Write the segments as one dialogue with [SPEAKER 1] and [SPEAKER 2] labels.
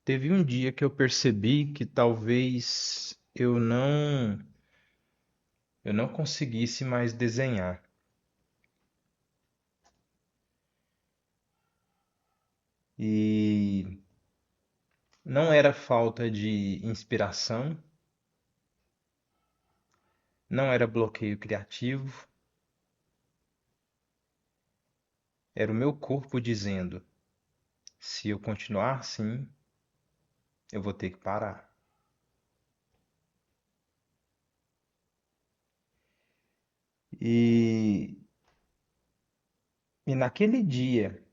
[SPEAKER 1] Teve um dia que eu percebi que talvez eu não conseguisse mais desenhar. E não era falta de inspiração, não era bloqueio criativo, era o meu corpo dizendo: se eu continuar assim, eu vou ter que parar. E, e naquele dia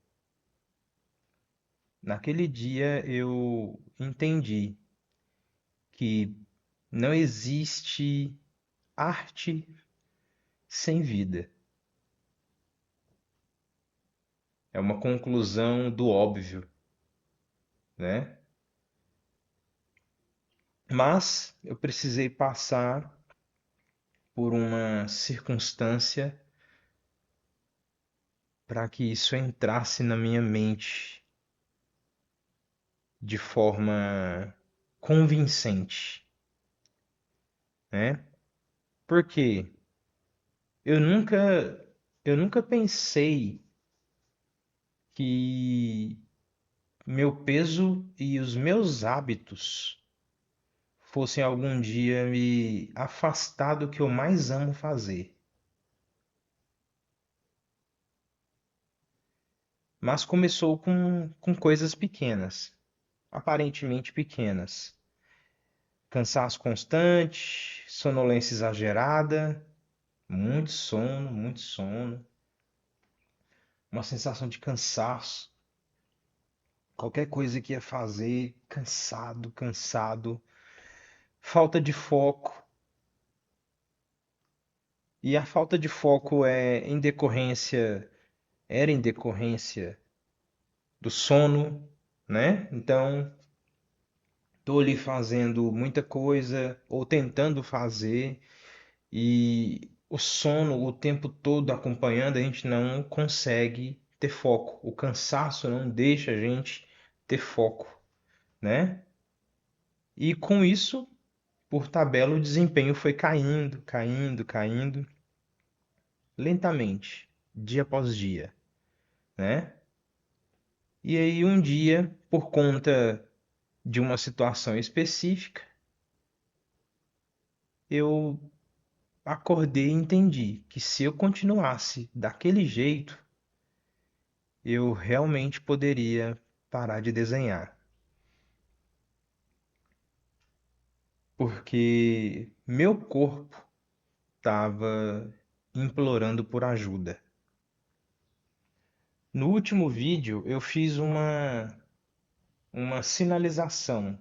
[SPEAKER 1] eu entendi que não existe arte sem vida. É uma conclusão do óbvio, né? Mas eu precisei passar por uma circunstância para que isso entrasse na minha mente de forma convincente, né? Porque eu nunca eu nunca pensei que meu peso e os meus hábitos fossem algum dia me afastar do que eu mais amo fazer. Mas começou com coisas pequenas, aparentemente pequenas. Cansaço constante, sonolência exagerada, muito sono, uma sensação de cansaço. Qualquer coisa que ia fazer, cansado, cansado, falta de foco. E a falta de foco era em decorrência do sono, né? Então, tô ali fazendo muita coisa ou tentando fazer e o sono o tempo todo acompanhando, a gente não consegue ter foco. O cansaço não deixa a gente ter foco, né? E com isso, por tabela, o desempenho foi caindo, caindo, caindo, lentamente, dia após dia, né? E aí um dia, por conta de uma situação específica, eu acordei e entendi que se eu continuasse daquele jeito, eu realmente poderia parar de desenhar, porque meu corpo estava implorando por ajuda. No último vídeo, eu fiz uma sinalização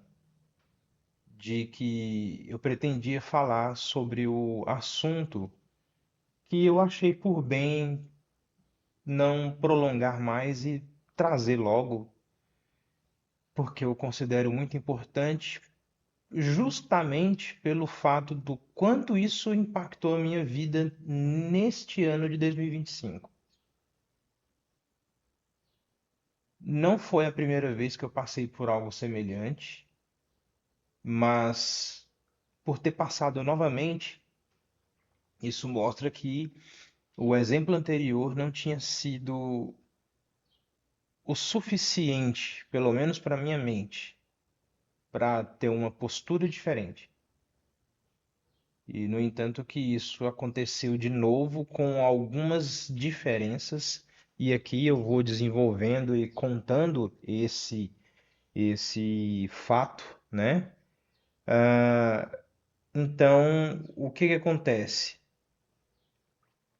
[SPEAKER 1] de que eu pretendia falar sobre o assunto que eu achei por bem não prolongar mais e trazer logo, porque eu considero muito importante justamente pelo fato do quanto isso impactou a minha vida neste ano de 2025. Não foi a primeira vez que eu passei por algo semelhante, mas por ter passado novamente, isso mostra que o exemplo anterior não tinha sido o suficiente, pelo menos para minha mente, para ter uma postura diferente. E, no entanto, que isso aconteceu de novo com algumas diferenças, e aqui eu vou desenvolvendo e contando esse fato, né? Então, o que que acontece?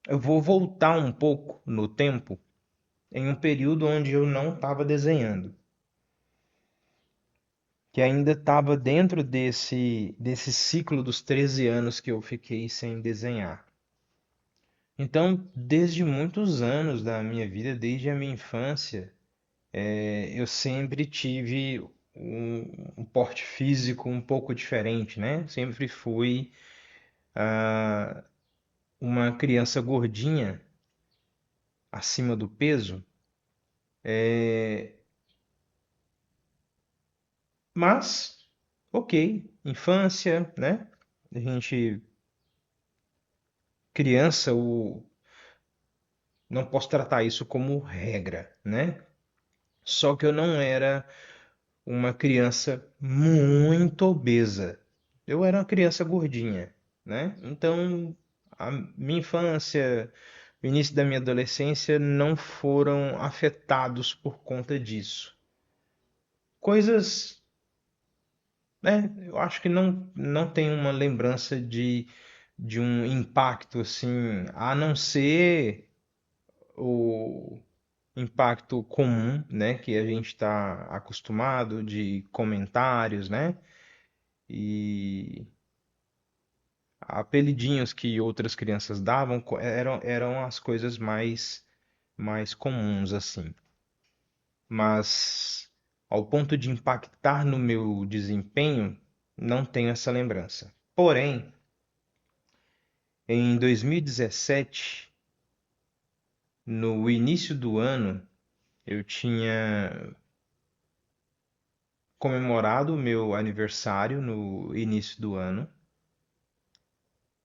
[SPEAKER 1] Eu vou voltar um pouco no tempo, em um período onde eu não estava desenhando, que ainda estava dentro desse ciclo dos 13 anos que eu fiquei sem desenhar. Então, desde muitos anos da minha vida, desde a minha infância, eu sempre tive um porte físico um pouco diferente, né? Sempre fui uma criança gordinha, acima do peso, Mas, ok, infância, né? A gente, criança, não posso tratar isso como regra, né? Só que eu não era uma criança muito obesa. Eu era uma criança gordinha, né? Então, a minha infância, o início da minha adolescência não foram afetados por conta disso. Coisas, né? Eu acho que não tem uma lembrança de um impacto assim, a não ser o impacto comum, né, que a gente está acostumado de comentários, né, e apelidinhos que outras crianças davam eram as coisas mais comuns assim. Mas ao ponto de impactar no meu desempenho, não tenho essa lembrança. Porém, em 2017, no início do ano, eu tinha comemorado o meu aniversário no início do ano.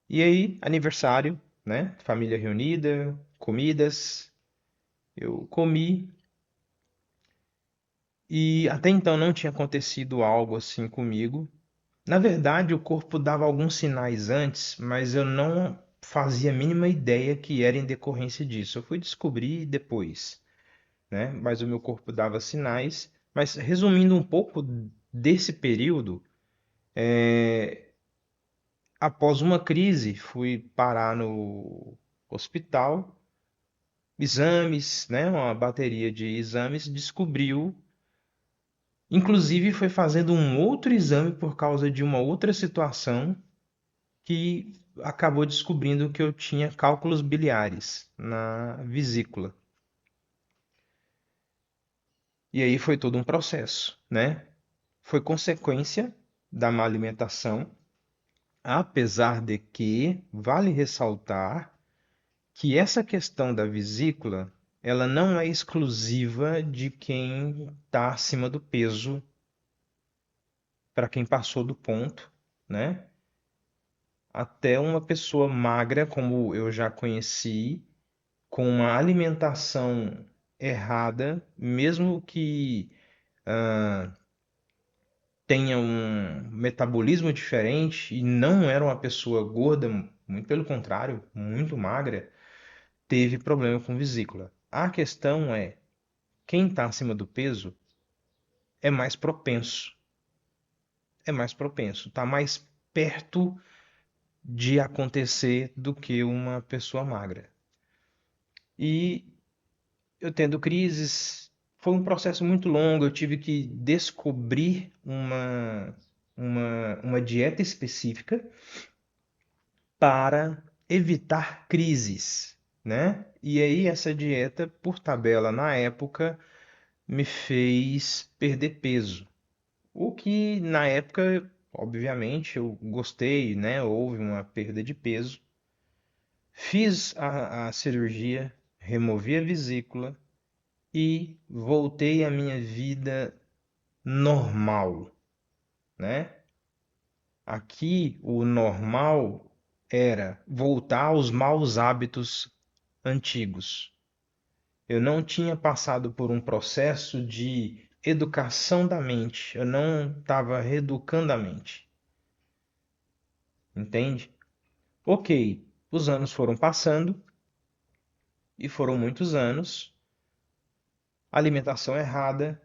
[SPEAKER 1] E aí, aniversário, né? Família reunida, comidas. Eu comi e até então não tinha acontecido algo assim comigo. Na verdade, o corpo dava alguns sinais antes, mas eu não fazia a mínima ideia que era em decorrência disso. Eu fui descobrir depois, né? Mas o meu corpo dava sinais. Mas resumindo um pouco desse período, após uma crise, fui parar no hospital, exames, né? Uma bateria de exames descobriu, inclusive foi fazendo um outro exame por causa de uma outra situação que acabou descobrindo que eu tinha cálculos biliares na vesícula. E aí foi todo um processo, né? Foi consequência da má alimentação, apesar de que vale ressaltar que essa questão da vesícula, ela não é exclusiva de quem está acima do peso, para quem passou do ponto, né? Até uma pessoa magra, como eu já conheci, com uma alimentação errada, mesmo que tenha um metabolismo diferente e não era uma pessoa gorda, muito pelo contrário, muito magra, teve problema com vesícula. A questão é, quem está acima do peso é mais propenso, está mais perto de acontecer do que uma pessoa magra. E eu tendo crises, foi um processo muito longo, eu tive que descobrir uma dieta específica para evitar crises, né? E aí essa dieta, por tabela na época, me fez perder peso. O que na época, obviamente, eu gostei, né? Houve uma perda de peso. Fiz a cirurgia, removi a vesícula e voltei à minha vida normal, né? Aqui o normal era voltar aos maus hábitos antigos. Eu não tinha passado por um processo de educação da mente, eu não estava reeducando a mente, entende? Ok, os anos foram passando e foram muitos anos, alimentação errada.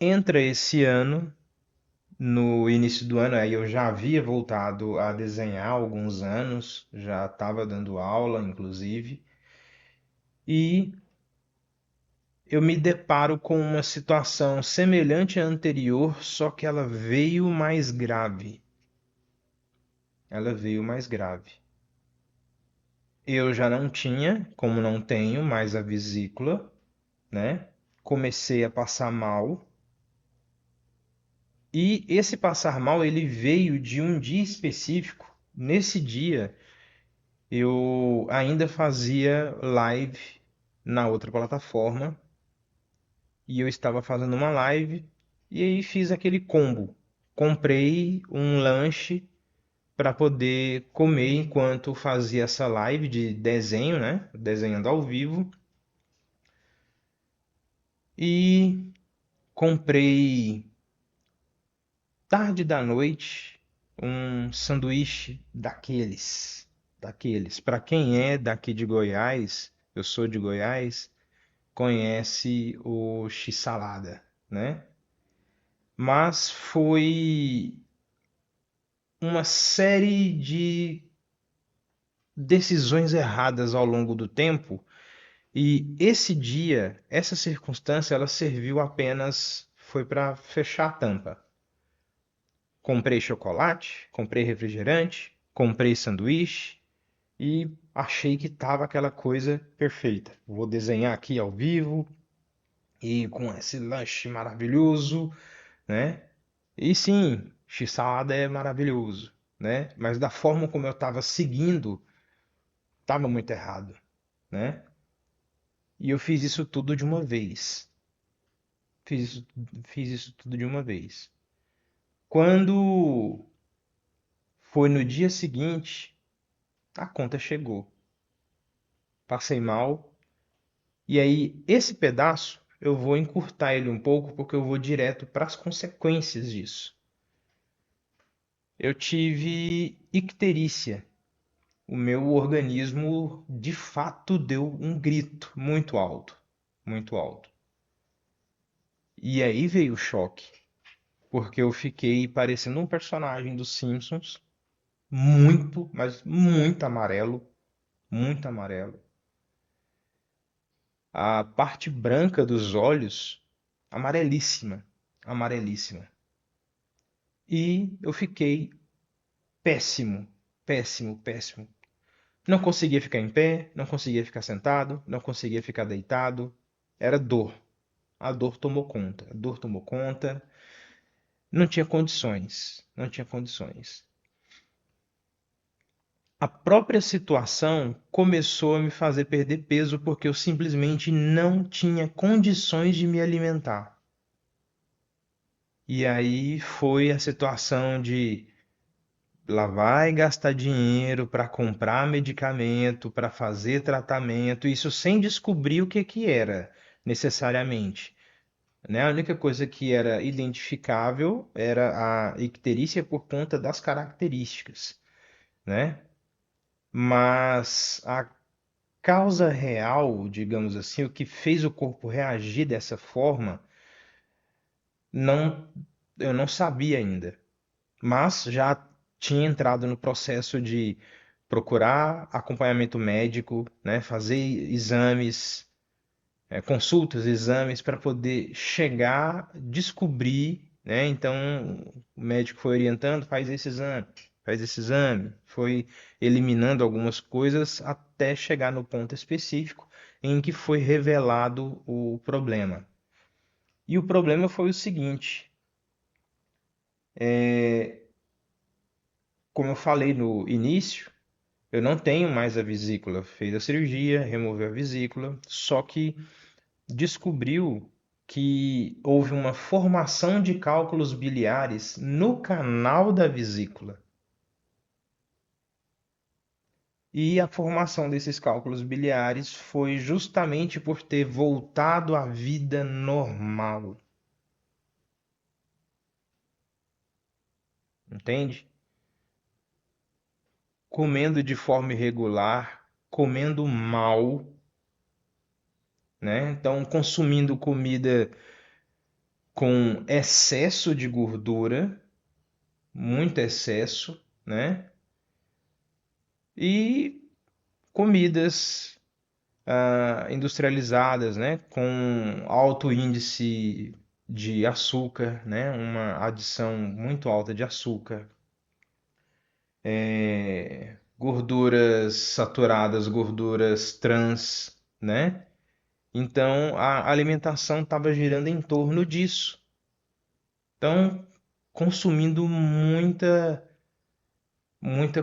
[SPEAKER 1] Entra esse ano, no início do ano, aí eu já havia voltado a desenhar há alguns anos, já estava dando aula, inclusive, e eu me deparo com uma situação semelhante à anterior, só que ela veio mais grave. Ela veio mais grave. Eu já não tinha, como não tenho, mais a vesícula, né? Comecei a passar mal. E esse passar mal, ele veio de um dia específico. Nesse dia, eu ainda fazia live na outra plataforma e eu estava fazendo uma live. E aí fiz aquele combo. Comprei um lanche para poder comer enquanto fazia essa live de desenho, né? Desenhando ao vivo. E comprei tarde da noite um sanduíche daqueles. Para quem é daqui de Goiás, eu sou de Goiás, conhece o x-salada, né? Mas foi uma série de decisões erradas ao longo do tempo, e esse dia, essa circunstância, ela serviu apenas foi para fechar a tampa. Comprei chocolate, comprei refrigerante, comprei sanduíche e achei que tava aquela coisa perfeita. Vou desenhar aqui ao vivo e com esse lanche maravilhoso, né? E sim, x-salada é maravilhoso, né? Mas da forma como eu estava seguindo, estava muito errado, né? E eu fiz isso tudo de uma vez. Fiz isso, fiz isso tudo de uma vez. Quando foi no dia seguinte, a conta chegou. Passei mal. E aí, esse pedaço, eu vou encurtar ele um pouco porque eu vou direto para as consequências disso. Eu tive icterícia. O meu organismo de fato deu um grito muito alto, muito alto. E aí veio o choque, porque eu fiquei parecendo um personagem dos Simpsons, muito, mas muito amarelo, muito amarelo. A parte branca dos olhos, amarelíssima, amarelíssima. E eu fiquei péssimo, péssimo, péssimo. Não conseguia ficar em pé, não conseguia ficar sentado, não conseguia ficar deitado. Era dor. A dor tomou conta. A dor tomou conta. Não tinha condições. Não tinha condições. A própria situação começou a me fazer perder peso porque eu simplesmente não tinha condições de me alimentar. E aí foi a situação de lá vai gastar dinheiro para comprar medicamento, para fazer tratamento, isso sem descobrir o que que era necessariamente, né? A única coisa que era identificável era a icterícia por conta das características, né? Mas a causa real, digamos assim, o que fez o corpo reagir dessa forma, não, eu não sabia ainda. Mas já tinha entrado no processo de procurar acompanhamento médico, né, fazer exames, consultas, exames para poder chegar, descobrir, né? Então o médico foi orientando, faz esse exame, foi eliminando algumas coisas até chegar no ponto específico em que foi revelado o problema. E o problema foi o seguinte, como eu falei no início, eu não tenho mais a vesícula. Fez a cirurgia, removeu a vesícula, só que descobriu que houve uma formação de cálculos biliares no canal da vesícula. E a formação desses cálculos biliares foi justamente por ter voltado à vida normal. Entende? Comendo de forma irregular, comendo mal, né? Então, consumindo comida com excesso de gordura, muito excesso, né? E comidas industrializadas, né? Com alto índice de açúcar, né? Uma adição muito alta de açúcar, gorduras saturadas, gorduras trans, né? Então a alimentação estava girando em torno disso. Então, consumindo muita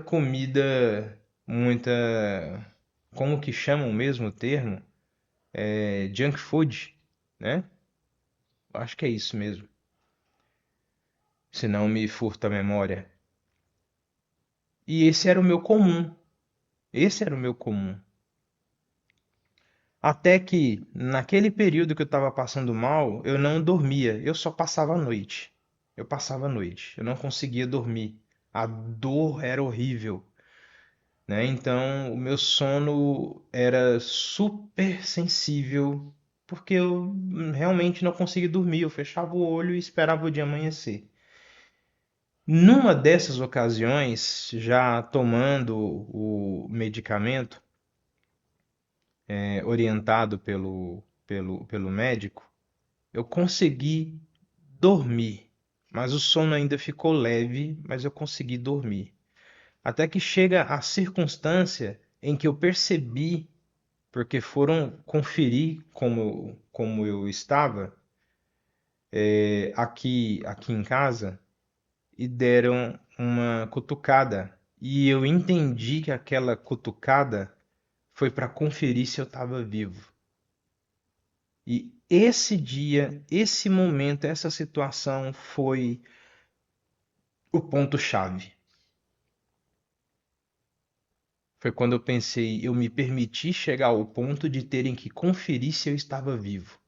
[SPEAKER 1] comida, muita, como que chamam mesmo o termo? Junk food, né? Acho que é isso mesmo. se não me furta a memória. E esse era o meu comum. Esse era o meu comum. Até que, naquele período que eu estava passando mal, eu não dormia, eu só passava a noite. Eu passava a noite, eu não conseguia dormir. A dor era horrível, né? Então, o meu sono era super sensível, porque eu realmente não conseguia dormir. Eu fechava o olho e esperava o dia amanhecer. Numa dessas ocasiões, já tomando o medicamento, orientado pelo médico, eu consegui dormir. Mas o sono ainda ficou leve, mas eu consegui dormir. Até que chega a circunstância em que eu percebi, porque foram conferir como eu estava, aqui em casa, e deram uma cutucada. E eu entendi que aquela cutucada foi para conferir se eu estava vivo. E esse dia, esse momento, essa situação foi o ponto-chave. Foi quando eu pensei, eu me permiti chegar ao ponto de terem que conferir se eu estava vivo.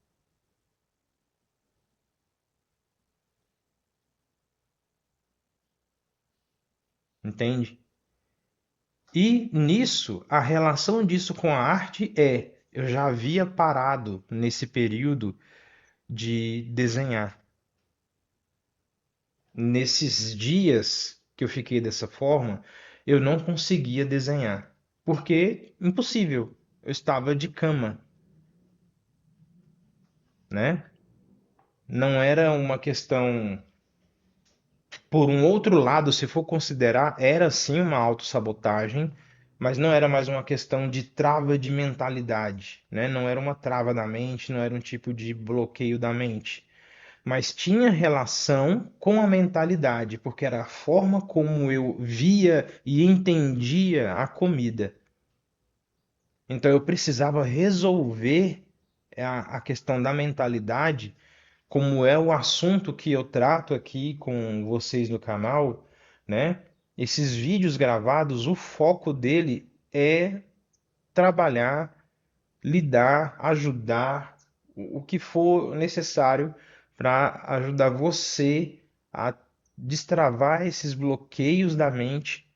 [SPEAKER 1] Entende? E nisso, a relação disso com a arte é, eu já havia parado nesse período de desenhar. Nesses dias que eu fiquei dessa forma, eu não conseguia desenhar, porque impossível. Eu estava de cama, né? Não era uma questão. Por um outro lado, se for considerar, era sim uma autossabotagem, mas não era mais uma questão de trava de mentalidade, né? Não era uma trava da mente, não era um tipo de bloqueio da mente, mas tinha relação com a mentalidade, porque era a forma como eu via e entendia a comida. Então eu precisava resolver a questão da mentalidade, como é o assunto que eu trato aqui com vocês no canal, né? Esses vídeos gravados, o foco dele é trabalhar, lidar, ajudar, o que for necessário para ajudar você a destravar esses bloqueios da mente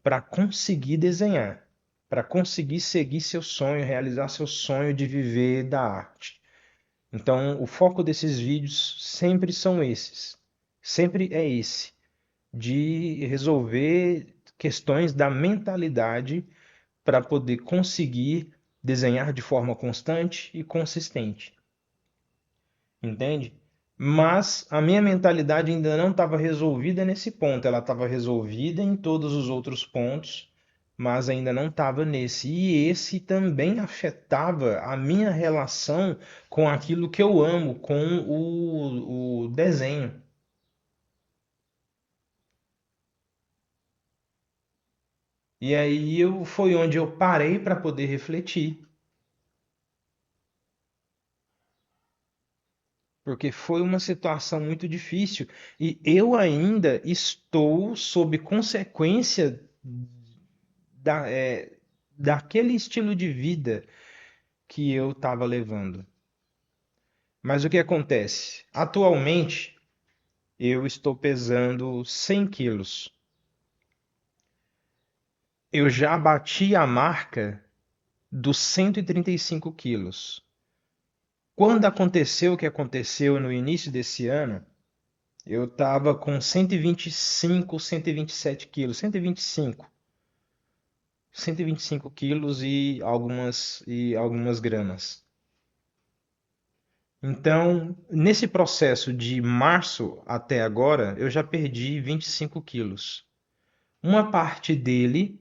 [SPEAKER 1] para conseguir desenhar, para conseguir seguir seu sonho, realizar seu sonho de viver da arte. Então, o foco desses vídeos sempre são esses. Sempre é esse, de resolver questões da mentalidade para poder conseguir desenhar de forma constante e consistente. Entende? Mas a minha mentalidade ainda não estava resolvida nesse ponto. Ela estava resolvida em todos os outros pontos, mas ainda não estava nesse. E esse também afetava a minha relação com aquilo que eu amo, com o desenho. E aí foi onde eu parei para poder refletir, porque foi uma situação muito difícil e eu ainda estou sob consequência daquele estilo de vida que eu estava levando. Mas o que acontece? Atualmente, eu estou pesando 100 quilos. Eu já bati a marca dos 135 quilos. Quando aconteceu o que aconteceu no início desse ano, eu estava com 125, 127 quilos, 125 quilos e algumas gramas. Então, nesse processo de março até agora, eu já perdi 25 quilos. Uma parte dele,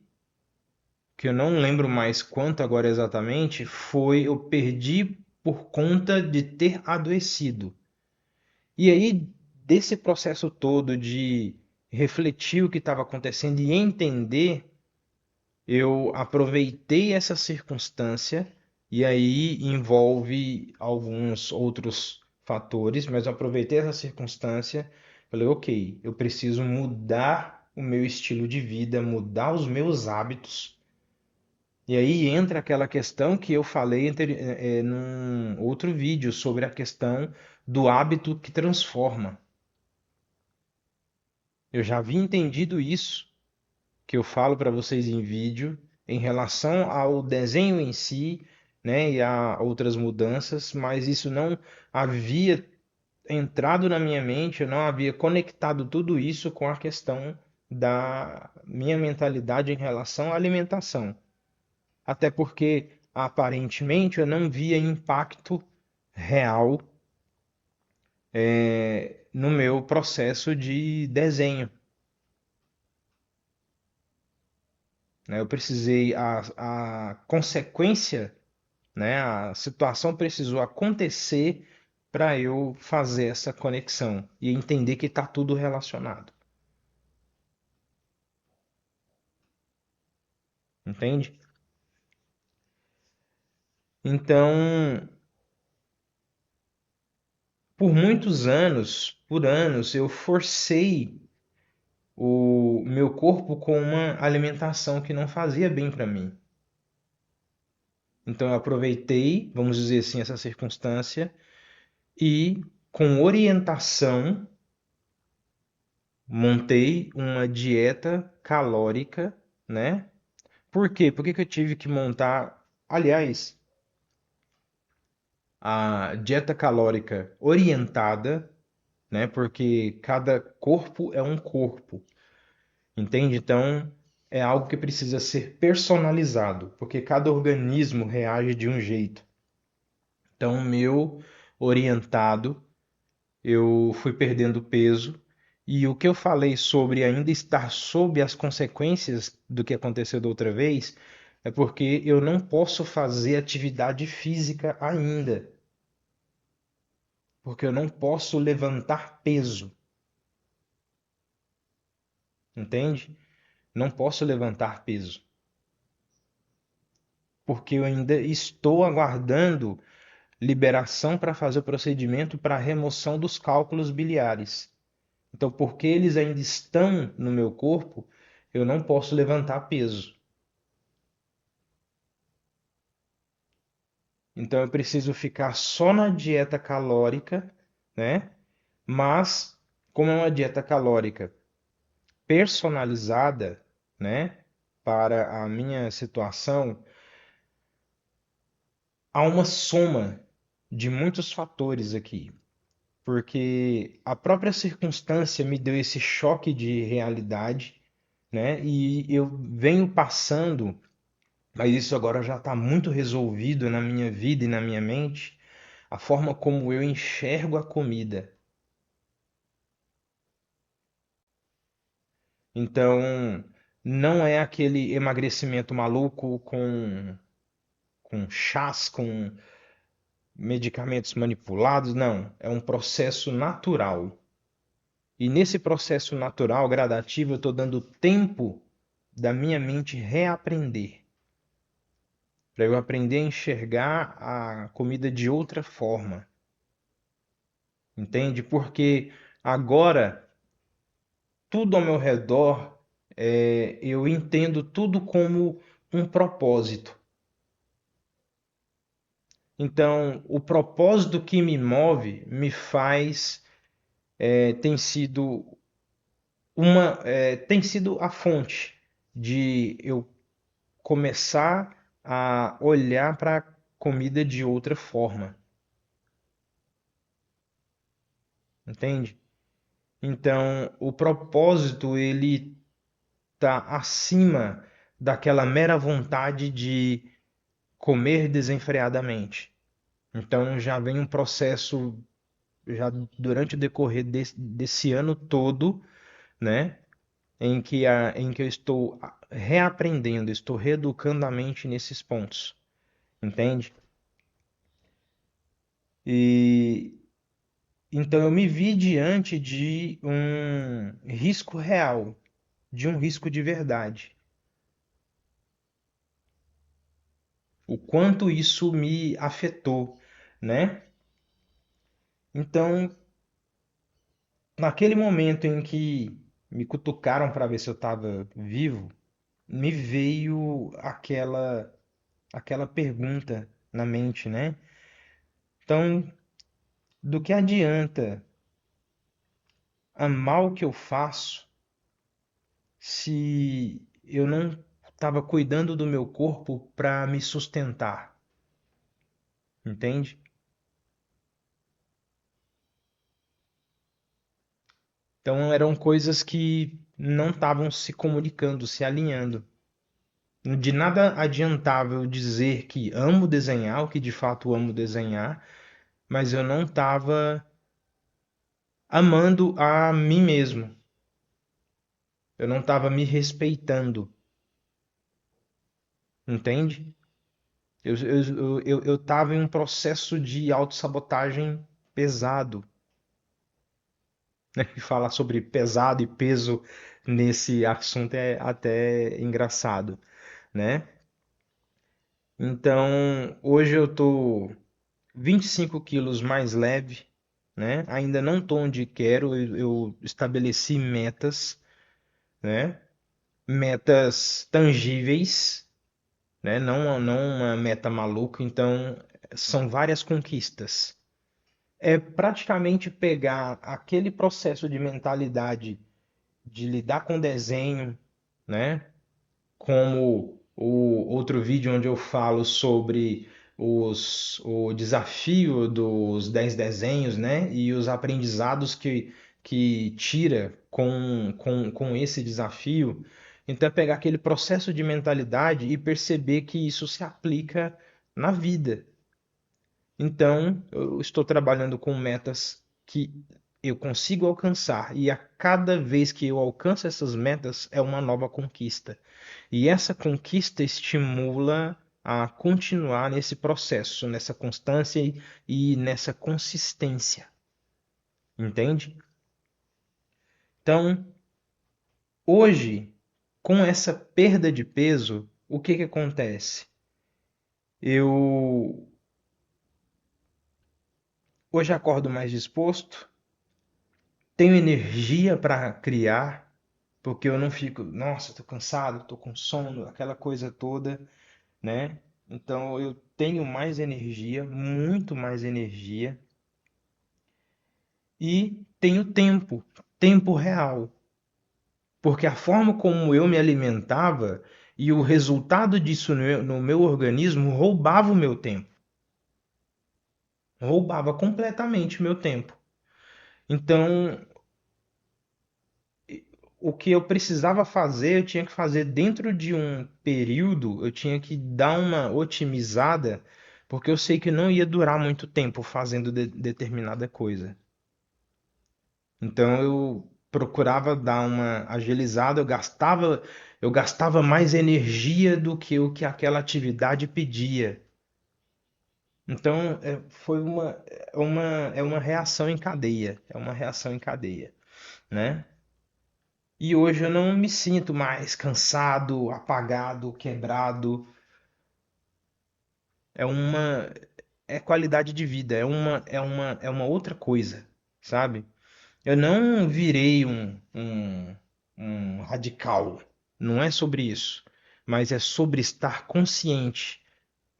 [SPEAKER 1] que eu não lembro mais quanto agora exatamente, foi eu perdi por conta de ter adoecido. E aí, desse processo todo de refletir o que estava acontecendo e entender, eu aproveitei essa circunstância e aí envolve alguns outros fatores, mas eu aproveitei essa circunstância Falei, ok, eu preciso mudar o meu estilo de vida, mudar os meus hábitos. E aí entra aquela questão que eu falei num outro vídeo sobre a questão do hábito que transforma. Eu já havia entendido isso, que eu falo para vocês em vídeo, em relação ao desenho em si, né, e a outras mudanças, mas isso não havia entrado na minha mente, eu não havia conectado tudo isso com a questão da minha mentalidade em relação à alimentação. Até porque, aparentemente, eu não via impacto real, no meu processo de desenho, né? Eu precisei, a consequência, né, a situação precisou acontecer para eu fazer essa conexão e entender que está tudo relacionado, entende? Então, por muitos anos, por anos, eu forcei o meu corpo com uma alimentação que não fazia bem para mim. Então eu aproveitei, vamos dizer assim, essa circunstância e, com orientação, montei uma dieta calórica, né? Por quê? Por que que eu tive que montar? Aliás, a dieta calórica orientada, né? Porque cada corpo é um corpo. Entende? Então, é algo que precisa ser personalizado, porque cada organismo reage de um jeito. Então, o meu orientado, eu fui perdendo peso, e o que eu falei sobre ainda estar sob as consequências do que aconteceu da outra vez, é porque eu não posso fazer atividade física ainda, porque eu não posso levantar peso, entende? Não posso levantar peso, porque eu ainda estou aguardando liberação para fazer o procedimento para remoção dos cálculos biliares. Então, porque eles ainda estão no meu corpo, eu não posso levantar peso. Então, eu preciso ficar só na dieta calórica, né? Mas, como é uma dieta calórica personalizada, né? Para a minha situação, há uma soma de muitos fatores aqui. Porque a própria circunstância me deu esse choque de realidade, né? E eu venho passando, mas isso agora já está muito resolvido na minha vida e na minha mente, a forma como eu enxergo a comida. Então, não é aquele emagrecimento maluco com chás, com medicamentos manipulados, não. É um processo natural. E nesse processo natural, gradativo, eu estou dando tempo da minha mente reaprender, para eu aprender a enxergar a comida de outra forma, entende? Porque agora tudo ao meu redor, eu entendo tudo como um propósito. Então, o propósito que me move me faz, tem sido tem sido a fonte de eu começar a olhar para a comida de outra forma, entende? Então, o propósito ele está acima daquela mera vontade de comer desenfreadamente. Então, já vem um processo já durante o decorrer desse ano todo, né, em que eu estou reaprendendo, estou reeducando a mente nesses pontos, entende? E então eu me vi diante de um risco real, de um risco de verdade. O quanto isso me afetou, né? Então, naquele momento em que me cutucaram para ver se eu estava vivo, me veio aquela pergunta na mente, né? Então, do que adianta amar o que eu faço se eu não estava cuidando do meu corpo para me sustentar, entende? Então eram coisas que não estavam se comunicando, se alinhando. De nada adiantava eu dizer que amo desenhar, o que de fato amo desenhar, mas eu não estava amando a mim mesmo. Eu não estava me respeitando, entende? Eu estava em um processo de autossabotagem pesado, né? E falar sobre pesado e peso nesse assunto é até engraçado, né? Então, hoje eu tô 25 quilos mais leve, né? Ainda não tô onde quero, eu estabeleci metas, né? Metas tangíveis, né? Não uma meta maluca, então são várias conquistas. É praticamente pegar aquele processo de mentalidade de lidar com desenho, né? Como o outro vídeo onde eu falo sobre o desafio dos 10 desenhos, né? E os aprendizados que tira com esse desafio. Então, é pegar aquele processo de mentalidade e perceber que isso se aplica na vida. Então, eu estou trabalhando com metas que eu consigo alcançar, e a cada vez que eu alcanço essas metas é uma nova conquista. E essa conquista estimula a continuar nesse processo, nessa constância e nessa consistência, entende? Então, hoje, com essa perda de peso, o que que acontece? Eu hoje acordo mais disposto, tenho energia para criar, porque eu não fico, nossa, tô cansado, tô com sono, aquela coisa toda, né? Então eu tenho mais energia, muito mais energia e tenho tempo, tempo real, porque a forma como eu me alimentava e o resultado disso no meu organismo roubava o meu tempo, roubava completamente o meu tempo. Então, o que eu precisava fazer, eu tinha que fazer dentro de um período, eu tinha que dar uma otimizada, porque eu sei que não ia durar muito tempo fazendo determinada coisa. Então eu procurava dar uma agilizada, eu gastava mais energia do que o que aquela atividade pedia. Então foi uma reação em cadeia, é uma reação em cadeia, né? E hoje eu não me sinto mais cansado, apagado, quebrado. É uma é qualidade de vida, é uma outra coisa, sabe? Eu não virei um radical. Não é sobre isso, mas é sobre estar consciente,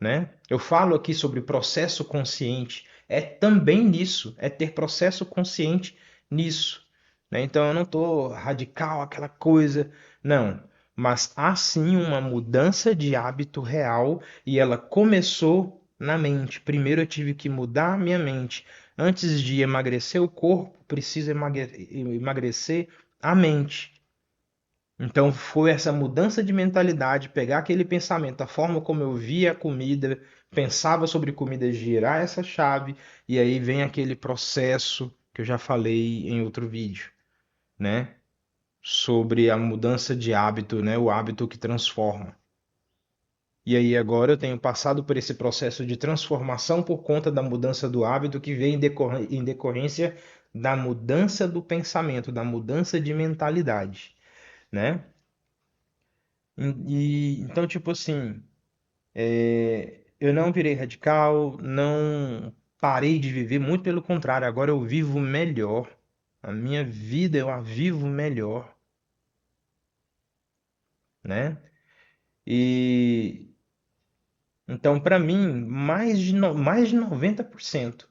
[SPEAKER 1] né? Eu falo aqui sobre processo consciente, é também nisso, é ter processo consciente nisso, né? Então eu não estou radical, aquela coisa, não. Mas há sim uma mudança de hábito real e ela começou na mente. Primeiro eu tive que mudar a minha mente. Antes de emagrecer o corpo, precisa emagrecer a mente. Então foi essa mudança de mentalidade, pegar aquele pensamento, a forma como eu via a comida, pensava sobre comida, girar essa chave, e aí vem aquele processo que eu já falei em outro vídeo, né? Sobre a mudança de hábito, né? O hábito que transforma. E aí agora eu tenho passado por esse processo de transformação por conta da mudança do hábito que vem em decorrência da mudança do pensamento, da mudança de mentalidade, né? Então, tipo assim, eu não virei radical, não parei de viver, muito pelo contrário, agora eu vivo melhor, A minha vida eu a vivo melhor, né? E então, para mim, mais de 90%,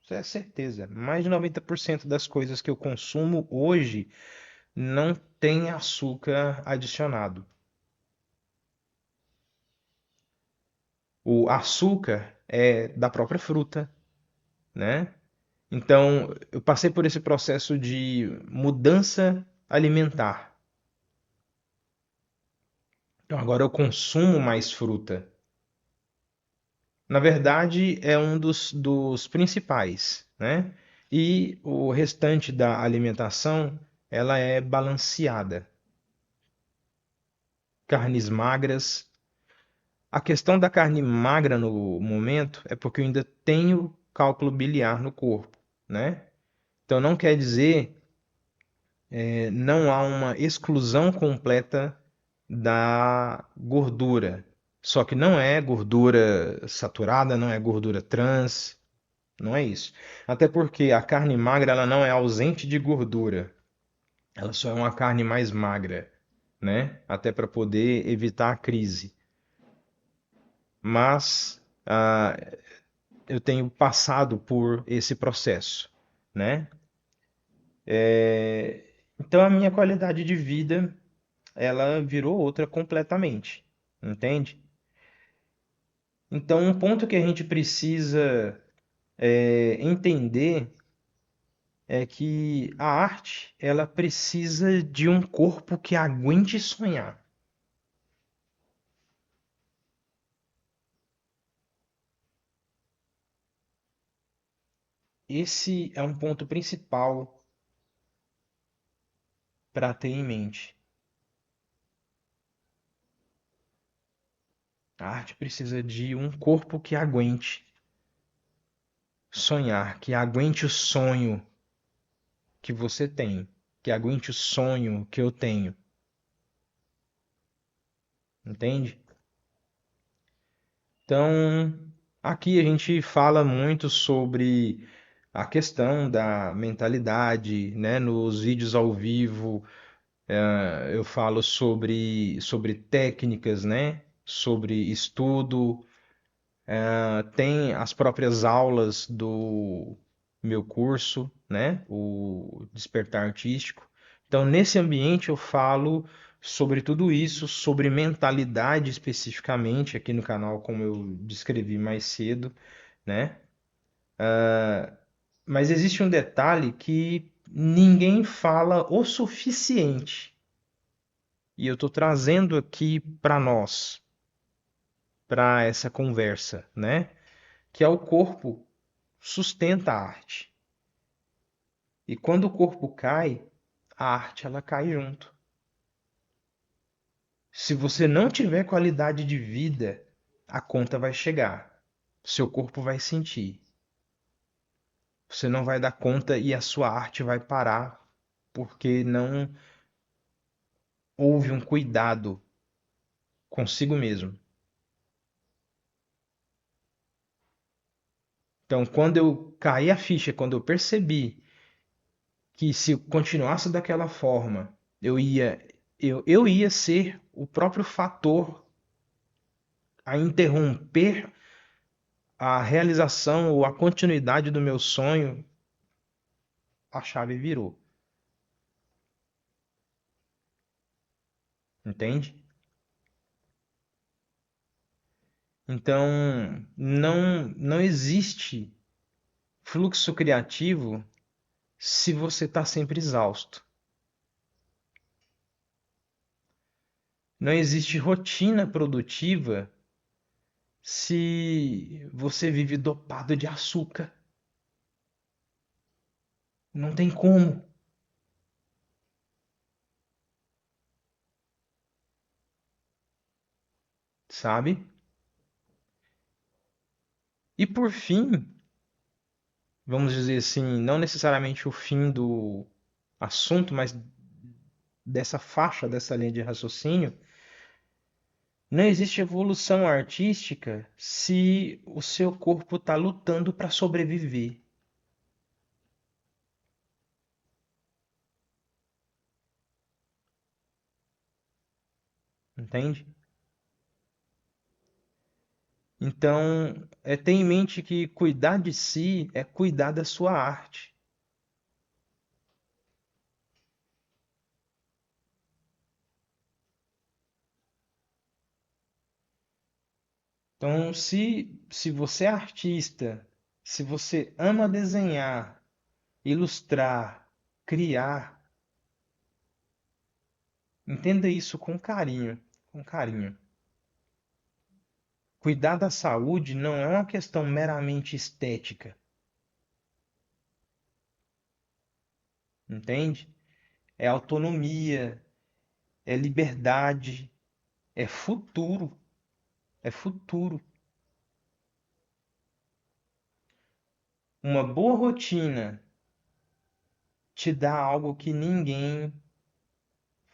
[SPEAKER 1] isso é certeza, mais de 90% das coisas que eu consumo hoje não tem açúcar adicionado. O açúcar é da própria fruta, né? Então, eu passei por esse processo de mudança alimentar. Então, agora eu consumo mais fruta. Na verdade, é um dos principais, né? E o restante da alimentação, ela é balanceada. Carnes magras. A questão da carne magra no momento é porque eu ainda tenho cálculo biliar no corpo, né? Então não quer dizer, não há uma exclusão completa da gordura. Só que não é gordura saturada, não é gordura trans, não é isso. Até porque a carne magra ela não é ausente de gordura, ela só é uma carne mais magra, né? Até para poder evitar a crise. Mas eu tenho passado por esse processo, né? Então a minha qualidade de vida ela virou outra completamente, entende? Então um ponto que a gente precisa entender é que a arte ela precisa de um corpo que aguente sonhar. Esse é um ponto principal para ter em mente. A arte precisa de um corpo que aguente sonhar, que aguente o sonho que você tem, que aguente o sonho que eu tenho, entende? Então, aqui a gente fala muito sobre a questão da mentalidade, né? Nos vídeos ao vivo, eu falo sobre técnicas, né? Sobre estudo, tem as próprias aulas do meu curso, né? O Despertar Artístico. Então, nesse ambiente eu falo sobre tudo isso, sobre mentalidade especificamente, aqui no canal, como eu descrevi mais cedo, né? Mas existe um detalhe que ninguém fala o suficiente, e eu estou trazendo aqui para nós, para essa conversa, né? Que é o corpo sustenta a arte. E quando o corpo cai, a arte ela cai junto. Se você não tiver qualidade de vida, a conta vai chegar. Seu corpo vai sentir. Você não vai dar conta e a sua arte vai parar porque não houve um cuidado consigo mesmo. Então, quando eu caí a ficha, quando eu percebi que se eu continuasse daquela forma, eu ia ser o próprio fator a interromper a realização ou a continuidade do meu sonho, a chave virou, entende? Então, não existe fluxo criativo se você está sempre exausto. Não existe rotina produtiva se você vive dopado de açúcar. Não tem como, sabe? E por fim, vamos dizer assim, não necessariamente o fim do assunto, mas dessa faixa, dessa linha de raciocínio, não existe evolução artística se o seu corpo está lutando para sobreviver. entende? Então, tenha em mente que cuidar de si é cuidar da sua arte. Então, se você é artista, se você ama desenhar, ilustrar, criar, entenda isso com carinho, com carinho. Cuidar da saúde não é uma questão meramente estética, entende? É autonomia, é liberdade, é futuro, é futuro. Uma boa rotina te dá algo que ninguém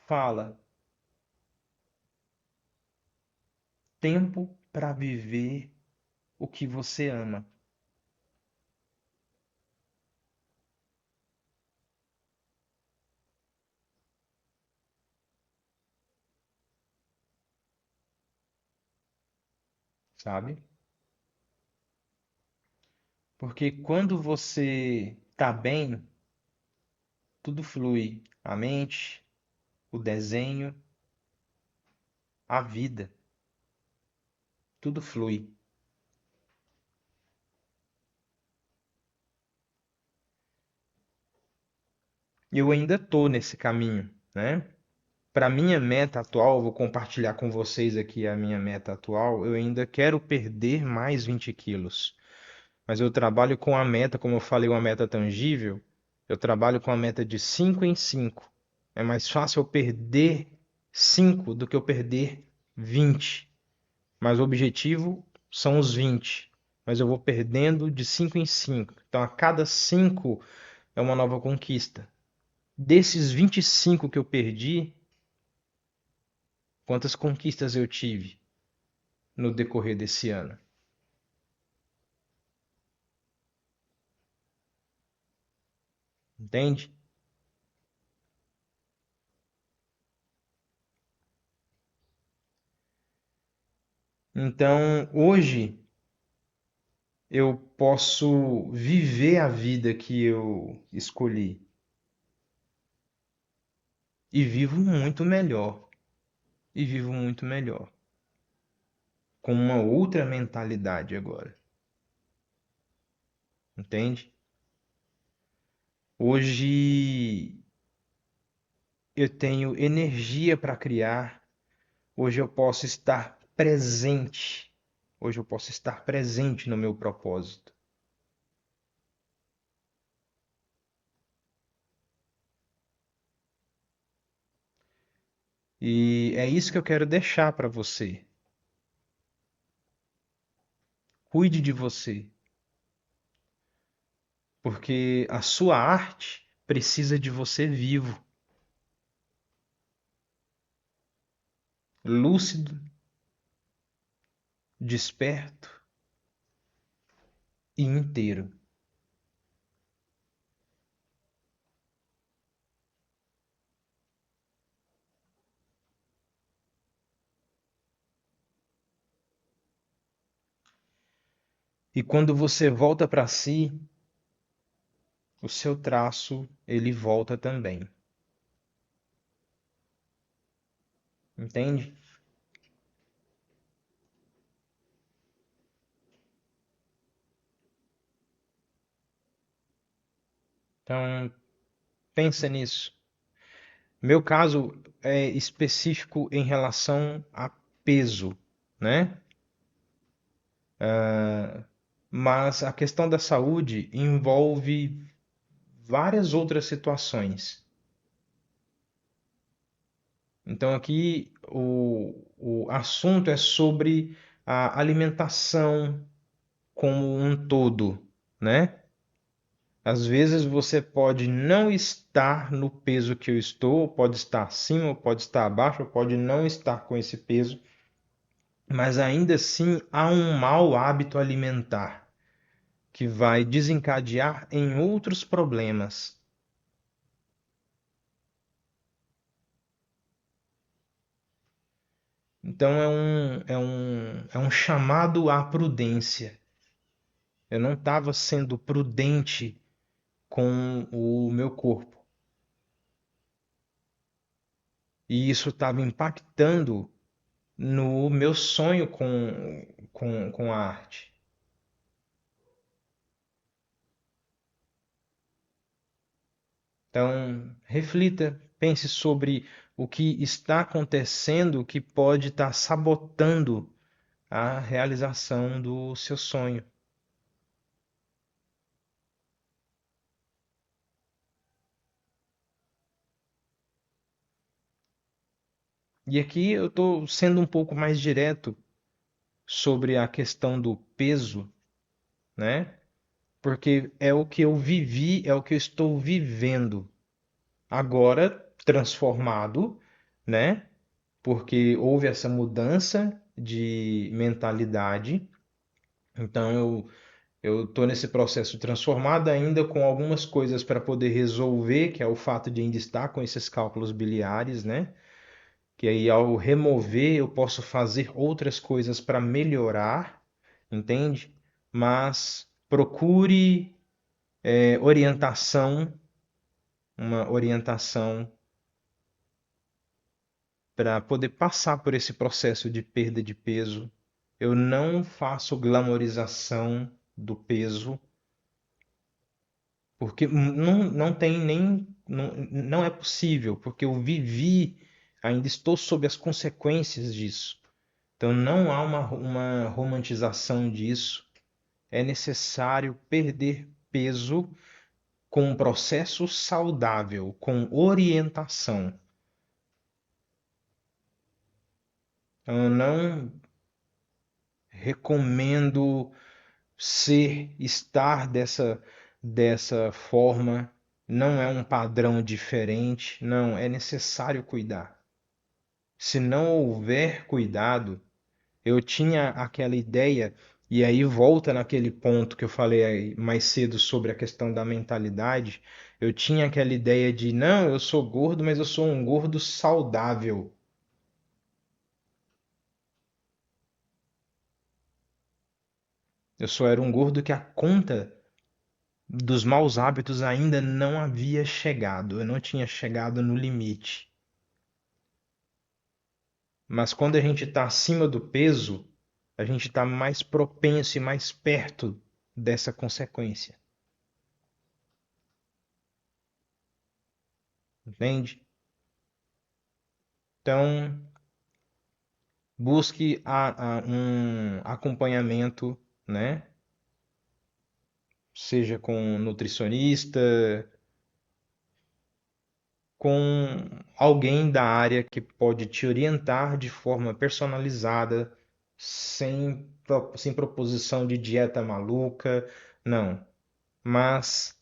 [SPEAKER 1] fala: tempo para viver o que você ama, sabe? Porque quando você tá bem, tudo flui. A mente, o desenho, a vida, tudo flui. E eu ainda tô nesse caminho, né? Para minha meta atual, vou compartilhar com vocês aqui a minha meta atual. Eu ainda quero perder mais 20 quilos, mas eu trabalho com a meta, como eu falei, uma meta tangível. Eu trabalho com a meta de 5 em 5. É mais fácil eu perder 5 do que eu perder 20. Mas o objetivo são os 20. Mas eu vou perdendo de 5 em 5. Então a cada 5 é uma nova conquista. Desses 25 que eu perdi, quantas conquistas eu tive no decorrer desse ano? Entende? Então, hoje eu posso viver a vida que eu escolhi e vivo muito melhor. E vivo muito melhor, com uma outra mentalidade agora, entende? Hoje eu tenho energia para criar, hoje eu posso estar presente, hoje eu posso estar presente no meu propósito. E é isso que eu quero deixar para você. Cuide de você, porque a sua arte precisa de você vivo, lúcido, desperto e inteiro. E quando você volta para si, o seu traço ele volta também, entende? Então, pensa nisso. Meu caso é específico em relação a peso, né? Mas a questão da saúde envolve várias outras situações. Então, aqui o assunto é sobre a alimentação como um todo, né? Às vezes você pode não estar no peso que eu estou, pode estar acima, pode estar abaixo, pode não estar com esse peso, mas ainda assim há um mau hábito alimentar que vai desencadear em outros problemas. Então é um chamado à prudência. Eu não estava sendo prudente com o meu corpo. E isso estava impactando no meu sonho com a arte. Então, reflita, pense sobre o que está acontecendo que pode estar sabotando a realização do seu sonho. E aqui eu estou sendo um pouco mais direto sobre a questão do peso, né? Porque é o que eu vivi, é o que eu estou vivendo agora, transformado, né? Porque houve essa mudança de mentalidade. Então eu estou nesse processo transformado ainda com algumas coisas para poder resolver, que é o fato de ainda estar com esses cálculos biliares, né? Que aí ao remover eu posso fazer outras coisas para melhorar, entende? Mas procure orientação, uma orientação para poder passar por esse processo de perda de peso. Eu não faço glamorização do peso, porque não tem nem. Não é possível, porque eu vivi, ainda estou sob as consequências disso. Então não há uma romantização disso. É necessário perder peso com um processo saudável, com orientação. Eu não recomendo estar dessa forma. Não é um padrão diferente. Não, é necessário cuidar. Se não houver cuidado, eu tinha aquela ideia, e aí volta naquele ponto que eu falei aí mais cedo sobre a questão da mentalidade. Eu tinha aquela ideia de, não, eu sou gordo, mas eu sou um gordo saudável. Eu só era um gordo que a conta dos maus hábitos ainda não havia chegado. Eu não tinha chegado no limite. Mas quando a gente está acima do peso, a gente está mais propenso e mais perto dessa consequência. Entende? Então, busque um acompanhamento, né? Seja com um nutricionista, com alguém da área que pode te orientar de forma personalizada, sem proposição de dieta maluca, não. Mas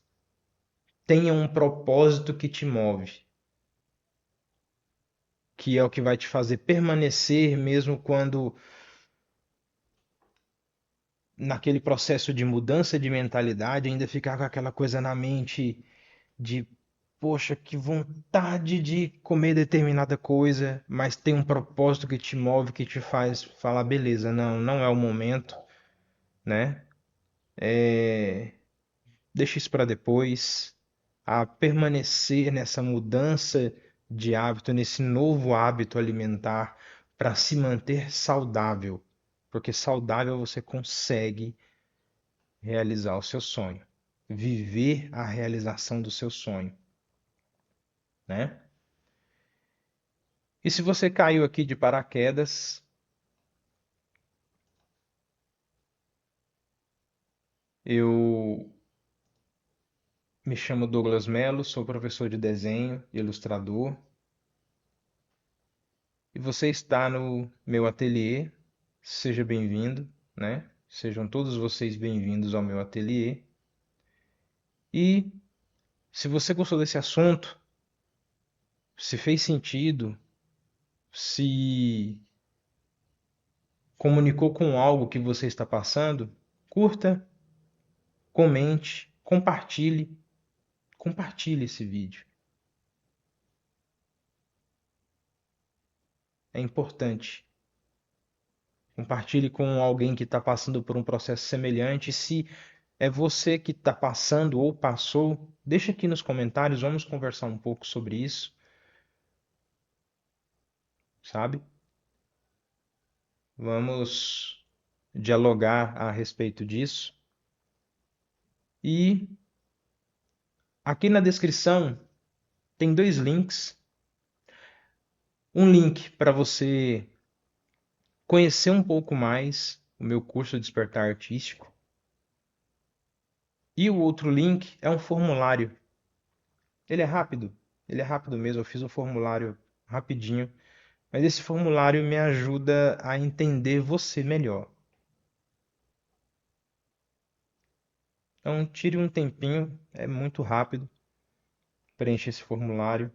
[SPEAKER 1] tenha um propósito que te move, que é o que vai te fazer permanecer mesmo quando naquele processo de mudança de mentalidade ainda ficar com aquela coisa na mente de poxa, que vontade de comer determinada coisa, mas tem um propósito que te move, que te faz falar, beleza, não é o momento, né? É, deixa isso para depois, a permanecer nessa mudança de hábito, nesse novo hábito alimentar para se manter saudável, porque saudável você consegue realizar o seu sonho, viver a realização do seu sonho, né? E se você caiu aqui de paraquedas, eu me chamo Douglas Mello, sou professor de desenho e ilustrador, e você está no meu ateliê. Seja bem-vindo, né? Sejam todos vocês bem-vindos ao meu ateliê. E se você gostou desse assunto, se fez sentido, se comunicou com algo que você está passando, curta, comente, compartilhe esse vídeo. É importante. Compartilhe com alguém que está passando por um processo semelhante. Se é você que está passando ou passou, deixa aqui nos comentários, vamos conversar um pouco sobre isso, sabe? Vamos dialogar a respeito disso. E aqui na descrição tem dois links. Um link para você conhecer um pouco mais o meu curso Despertar Artístico. E o outro link é um formulário. Ele é rápido mesmo. Eu fiz um formulário rapidinho, mas esse formulário me ajuda a entender você melhor. Então, tire um tempinho, é muito rápido, preencha esse formulário,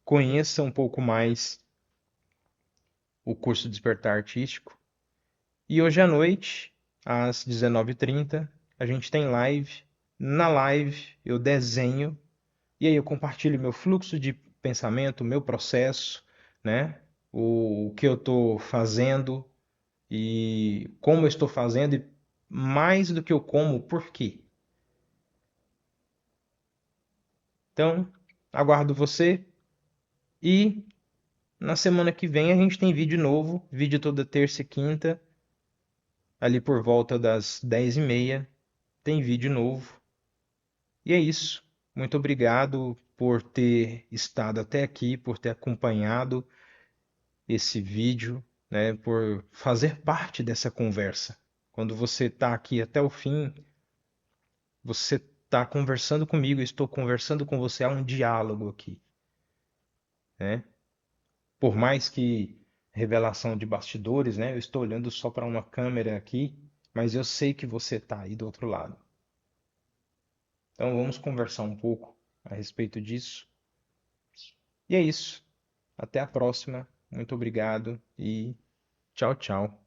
[SPEAKER 1] conheça um pouco mais o curso Despertar Artístico. E hoje à noite, às 19h30, a gente tem live. Na live eu desenho e aí eu compartilho meu fluxo de pensamento, meu processo, né? O que eu estou fazendo e como eu estou fazendo e mais do que eu como, por quê? Então, aguardo você e na semana que vem a gente tem vídeo novo, vídeo toda terça e quinta, ali por volta das 10h30, tem vídeo novo. E é isso. Muito obrigado por ter estado até aqui, por ter acompanhado esse vídeo, né, por fazer parte dessa conversa. Quando você está aqui até o fim, você está conversando comigo, eu estou conversando com você, há um diálogo aqui, né? Por mais que revelação de bastidores, né, eu estou olhando só para uma câmera aqui, mas eu sei que você está aí do outro lado. Então vamos conversar um pouco a respeito disso. E é isso. Até a próxima. Muito obrigado e tchau, tchau.